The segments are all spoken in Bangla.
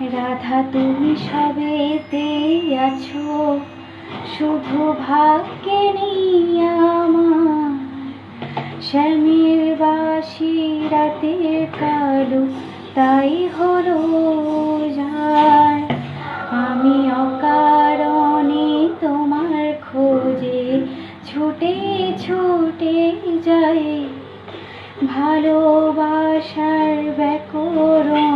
রাধা তুমি সবেতে আছো, শুধু ভাগ্যে নিয়ে আমার শ্যামের বাসি রাতের কালো তাই হলো যার। আমি অকারণে তোমার খোঁজে ছুটে ছুটে যাই, ভালোবাসার ব্যাকরণে।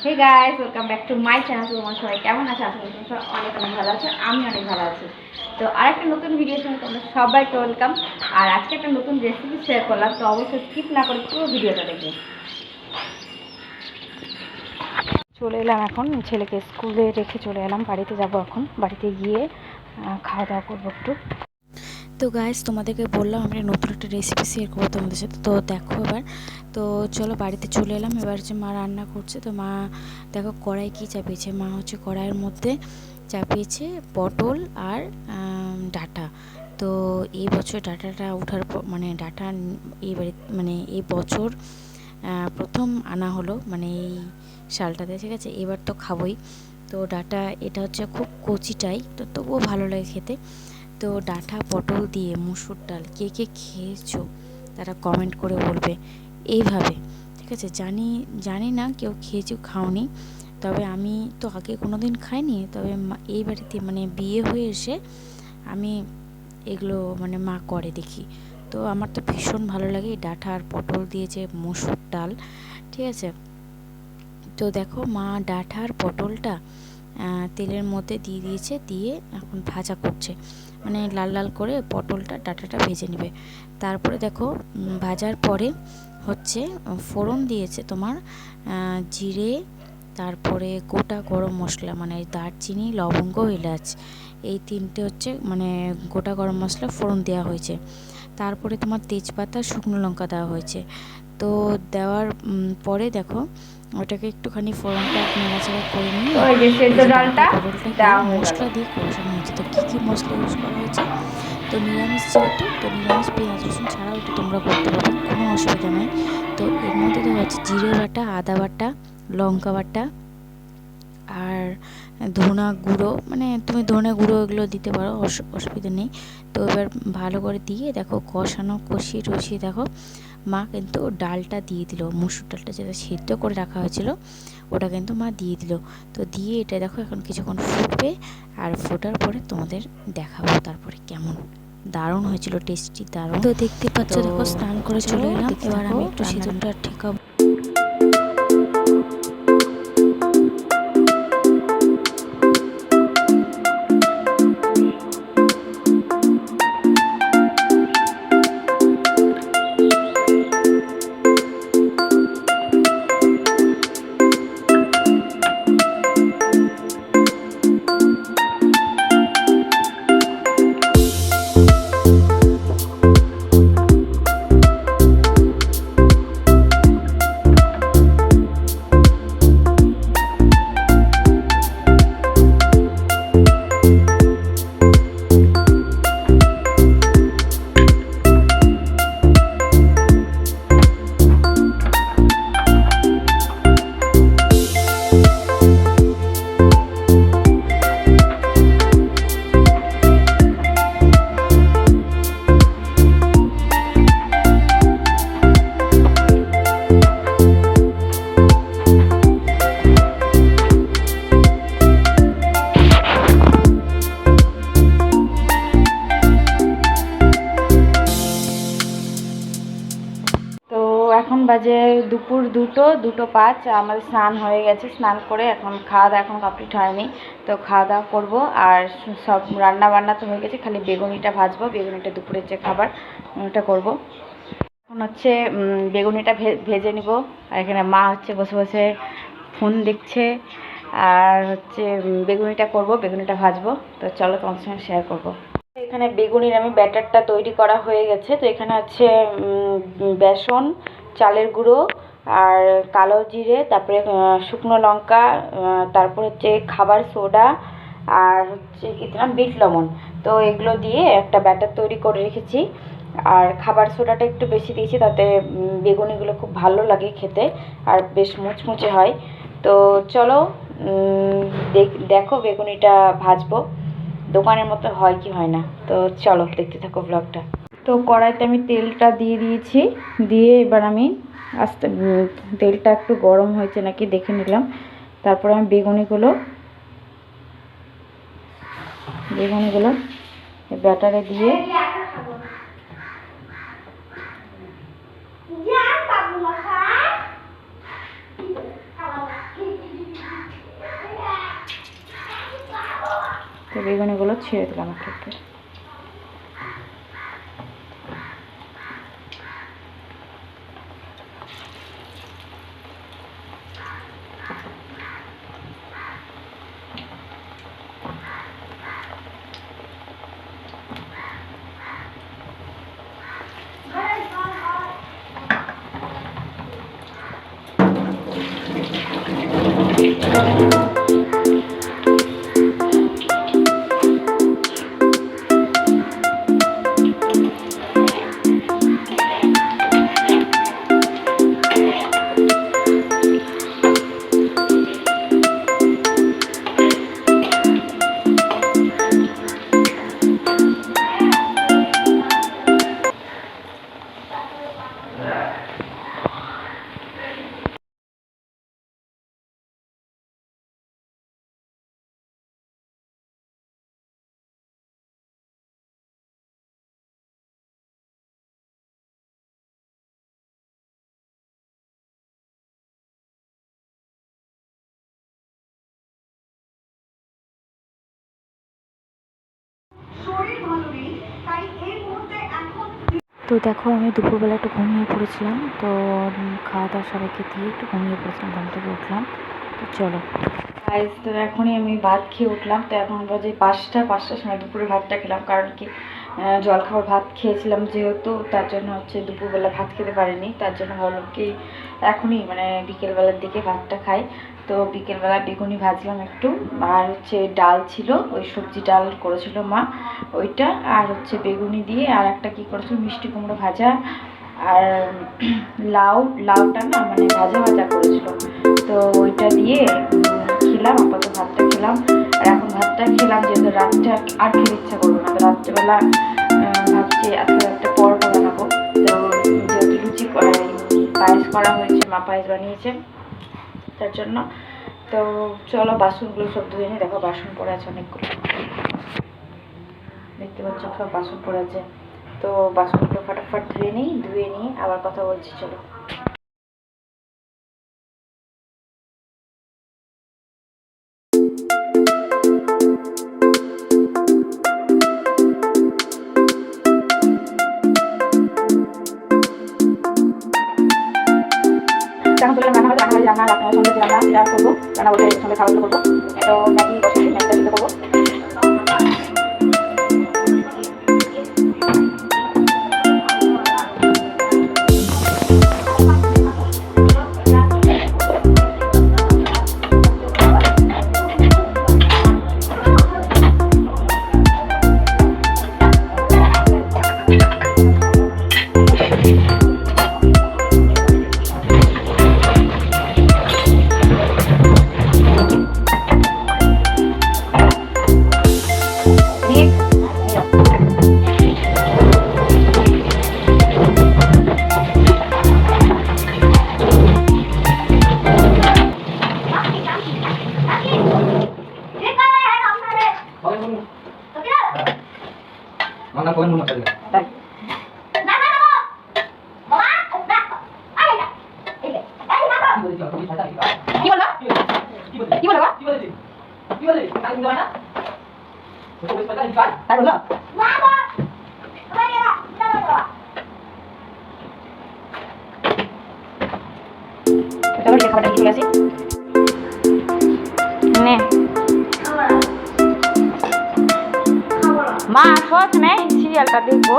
Hey guys, welcome back to my channel. তোমার সবাই কেমন আছে? আশা করি তোমরা অনেক অনেক ভালো আছো, আমি অনেক ভালো আছি। তো আরেকটা নতুন ভিডিওর সঙ্গে তোমরা সবাইকে ওয়েলকাম। আর আজকে একটা নতুন রেসিপি শেয়ার করলাম, তো অবশ্যই স্কিপ না করে পুরো ভিডিওটা দেখবে। চলে এলাম এখন, ছেলেকে স্কুলে রেখে চলে এলাম, বাড়িতে যাব এখন। বাড়িতে গিয়ে খাওয়া দাওয়া করবো একটু। তো গাইস, তোমাদেরকে বললাম আমরা নতুন একটা রেসিপি শেয়ার করবো তোমাদের সাথে। তো দেখো এবার, তো চলো বাড়িতে চলে এলাম। এবার হচ্ছে মা রান্না করছে। তো মা দেখো কড়াই কি চাপিয়েছে। মা হচ্ছে কড়াইয়ের মধ্যে চাপিয়েছে পটল আর ডাঁটা। তো এই বছর ডাঁটাটা ওঠার পর, মানে ডাঁটা এবারে মানে এই বছর প্রথম আনা হলো, মানে এই শালটাতে, ঠিক আছে। এবার তো খাবোই। তো ডাঁটা এটা হচ্ছে খুব কচিটাই, তো তবুও ভালো লাগে খেতে। তো ডাঁটা পটল দিয়ে মুসুর ডাল কে কে খেয়েছো তারা কমেন্ট করে বলবে এইভাবে, ঠিক আছে। জানি না কেউ খেয়েছো খাওনি, তবে আমি তো আগে কোনো দিন খাইনি। তবে এই বাড়িতে মানে বিয়ে হয়ে এসে আমি এগুলো মানে মা করে দেখি, তো আমার তো ভীষণ ভালো লাগে এই ডাঁটা আর পটল দিয়ে যে মুসুর ডাল, ঠিক আছে। তো দেখো মা ডাঁটা আর পটলটা তেলের মধ্যে দিয়ে দিয়েছে, দিয়ে এখন ভাজা করছে, মানে লাল লাল করে পটলটা ডাঁটাটা ভেজে নেবে। তারপরে দেখো ভাজার পরে হচ্ছে ফোড়ন দিয়েছে তোমার জিরে, তারপরে গোটা গরম মশলা মানে দারচিনি লবঙ্গ এলাচ, এই তিনটে হচ্ছে মানে গোটা গরম মশলা ফোড়ন দেওয়া হয়েছে। তারপরে তোমার তেজপাতা শুকনো লঙ্কা দেওয়া হয়েছে। তো দেওয়ার পরে দেখো ওটাকে একটুখানি ফোড়নটা নাড়াচাড়া করে নিয়ে মশলা দিয়ে কষানো হয়েছে। তো কী কী মশলা ইউজ করা হয়েছে, তো নিরামিষ যেহেতু, তো নিরামিষ পেঁয়াজ রসুন ছাড়াও এটা তোমরা করতে পারবে, কোনো অসুবিধা নয়। তো এর মধ্যে দেওয়া হচ্ছে জিরে বাটা, আদা বাটা, লঙ্কা বাটা আর ধনা গুঁড়ো, মানে তুমি ধনে গুঁড়ো এগুলো দিতে পারো, অসুবিধা নেই। তো এবার ভালো করে দিয়ে দেখো কষিয়ে দেখো মা কিন্তু ডালটা দিয়ে দিল, মুসুর ডালটা যেটা সেদ্ধ করে রাখা হয়েছিল ওটা কিন্তু মা দিয়ে দিল। তো দিয়ে এটা দেখো এখন কিছুক্ষণ ফুটবে, আর ফোটার পরে তোমাদের দেখাবো তারপরে কেমন। দারুণ হয়েছিল, টেস্টি দারুণ। তো দেখতে পাচ্ছ দেখো স্নান করে চলে এলাম, এবার আমি একটু সিঁদুরটা ঠেকাবো। এখন বাজে দুপুর 2:05। আমাদের স্নান হয়ে গেছে, স্নান করে এখন খাওয়া দাওয়া এখন কমপ্লিট হয়নি, তো খাওয়া দাওয়া করবো। আর সব রান্না বান্না তো হয়ে গেছে, খালি বেগুনিটা ভাজবো, বেগুনিটা দুপুরের যে খাবার ওটা করবো। এখন হচ্ছে বেগুনিটা ভেজে নিব। আর এখানে মা হচ্ছে বসে বসে ফোন দেখছে, আর হচ্ছে বেগুনিটা করব, বেগুনিটা ভাজবো। তো চলো তোমার সঙ্গে শেয়ার করবো। এখানে বেগুনির আমি ব্যাটারটা তৈরি করা হয়ে গেছে। তো এখানে হচ্ছে বেসন, চালের গুঁড়ো আর কালো জিরে, তারপরে শুকনো লঙ্কা, তারপর হচ্ছে খাবার সোডা আর হচ্ছে কি দিলাম বিট লবণ। তো এগুলো দিয়ে একটা ব্যাটার তৈরি করে রেখেছি। আর খাবার সোডাটা একটু বেশি দিয়েছি, তাতে বেগুনিগুলো খুব ভালো লাগে খেতে আর বেশ মুচমুচে হয়। তো তো চলো দেখো বেগুনিটা ভাজবো, দোকানের মতো হয় কি হয় না। তো চলো দেখতে থাকো ব্লগটা। তো কড়াইতে আমি তেলটা দিয়ে দিয়েছি, দিয়ে এবার আমি আস্তে তেলটা একটু গরম হয়েছে নাকি দেখে নিলাম। তারপরে আমি বেগুনিগুলো ব্যাটারে দিয়ে বেগুনিগুলো ছেড়ে দিলাম একটু একটু। তো দেখো আমি দুপুরবেলা একটু ঘুমিয়ে পড়েছিলাম, তো খাওয়া দাওয়া সবাইকে দিয়ে একটু ঘুমিয়ে পড়েছিলাম, ঘুম থেকে উঠলাম। তো চলো গাইস, তো এখনই আমি ভাত খেয়ে উঠলাম। তো এখন বাজে 5টার সময় দুপুরে ভাতটা খেলাম, কারণ কি জলখাবার ভাত খেয়েছিলাম যেহেতু, তার জন্য হচ্ছে দুপুরবেলা ভাত খেতে পারিনি। তার জন্য ভাবলাম কি এখনই মানে বিকেলবেলার দিকে ভাতটা খাই। তো বিকেলবেলা বেগুনি ভাজলাম একটু, আর হচ্ছে ডাল ছিল, ওই সবজি ডাল করেছিল মা ওইটা, আর হচ্ছে বেগুনি দিয়ে আর একটা কী করেছিল মিষ্টি কুমড়ো ভাজা, আর লাউটা না মানে ভাজা ভাজা করেছিল। তো ওইটা দিয়ে খেলাম, আপাতত ভাতটা খেলাম। আর এখন ভাতটা খেলাম যেহেতু রাতটা আর খেতে ইচ্ছা করবো না। তো রাত্রেবেলা ভাবছি আজকে একটা পরোটা বানাবো। তো যেহেতু লুচি পায়েস করা হয়েছে, মা পায়েস বানিয়েছে তার জন্য। তো চলো বাসনগুলো সব ধুয়ে নিই। দেখো বাসন পড়ে আছে অনেকগুলো, দেখতে পাচ্ছ সব বাসন পড়ে আছে। তো বাসনগুলো ফটাফট ধুয়ে নিই আবার কথা বলছি। চলো এখন তুলে রান্না হবে, রান্না সন্ধ্যে রান্না যেটা করবো, রান্না বলতে সন্ধ্যে খাওয়া করবো। তো ম্যাগি বসেছি, ম্যাগিটা দিতে করবো। Mana poin rumah tadi? কি বললো? কি বললো? তাই বললো? চলো যে খাবারটা চলে আসি। নে মা সহজ নেই, সিরিয়ালটা দেখবো।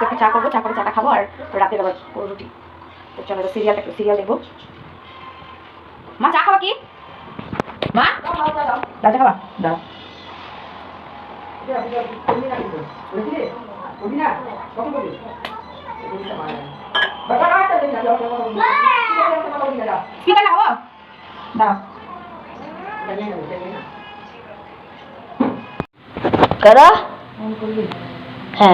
একটু চা করবো, চা করে চাটা খাবো, আর রাতে আবার রুটি। তো চলো সিরিয়াল দেখবো। মা চা খাওয়া কি? মা চা খাওয়া দাও। কি খাবো দাও करा है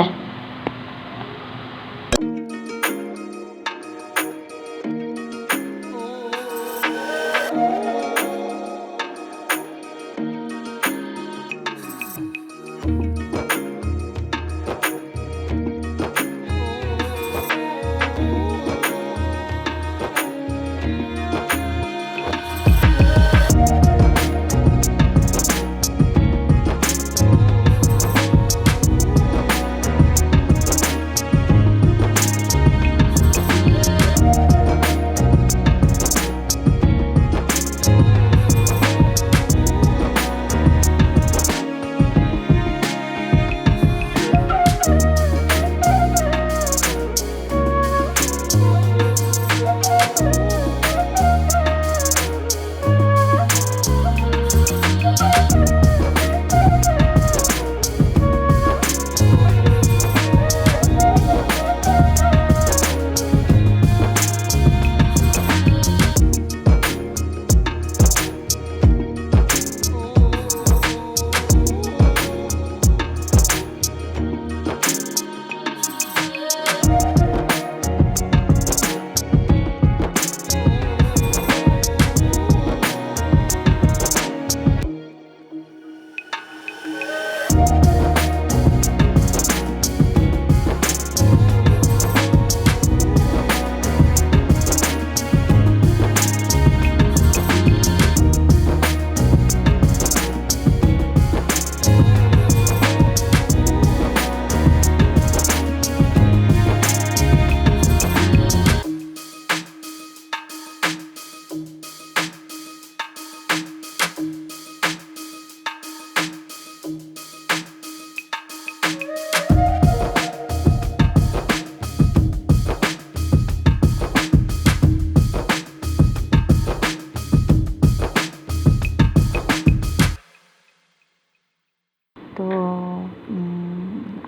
তো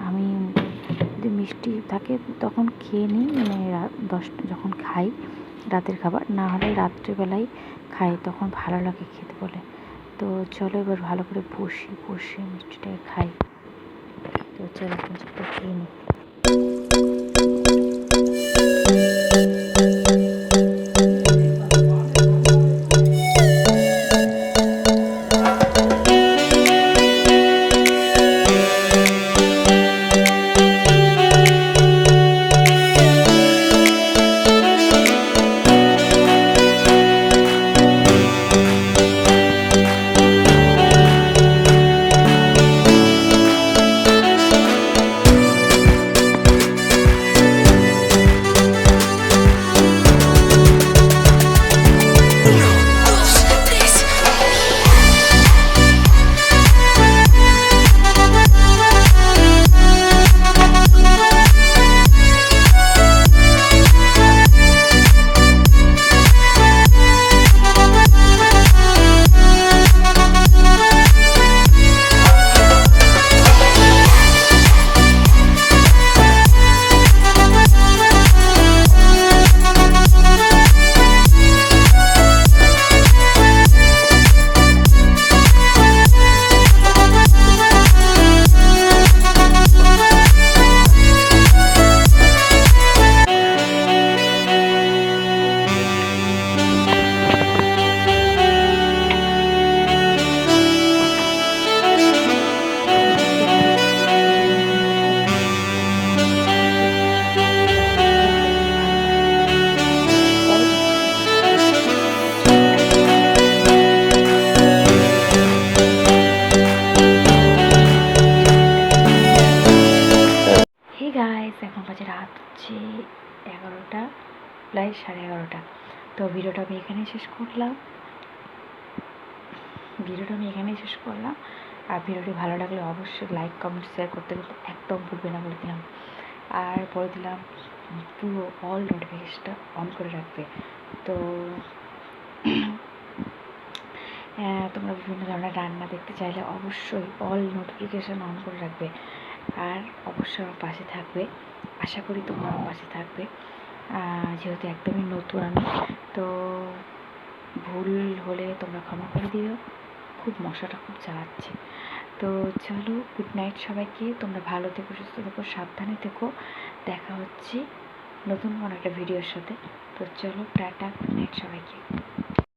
আমি যদি মিষ্টি থাকে তখন খেয়ে নিই, মানে যখন খাই রাতের খাবার, না হলে রাত্রিবেলায় খাই, তখন ভালো লাগে খেতে বলে। তো চলো এবার ভালো করে বসে মিষ্টিটাকে খাই। তো চলো মিষ্টিটা খেয়ে নিই। এখন বাজে রাত হচ্ছে 11টা, প্রায় 11:30। তো ভিডিওটা আমি এখানেই শেষ করলাম। আর ভিডিওটি ভালো লাগলে অবশ্যই লাইক কমেন্ট শেয়ার করতে কিন্তু একদম ভুলবে না বলে দিলাম। আর বলে দিলাম পুরো অল নোটিফিকেশনটা অন করে রাখবে। তো তোমরা বিভিন্ন ধরনের রান্না দেখতে চাইলে অবশ্যই অল নোটিফিকেশান অন করে রাখবে। আর অবশ্যই আমার পাশে থাকবে, আশা করি তোমরা আমার পাশে থাকবে। যেহেতু একদমই নতুন আমি, তো ভুল হলে তোমরা ক্ষমা করে দিও। খুব মশাটা খুব জ্বালাচ্ছে। তো চলো, গুড নাইট সবাইকে। তোমরা ভালো থেকো, সুস্থ থেকো, সাবধানে থেকো। দেখা হচ্ছে নতুন কোনো একটা ভিডিওর সাথে। তো চলো, টাটা, গুড নাইট সবাইকে।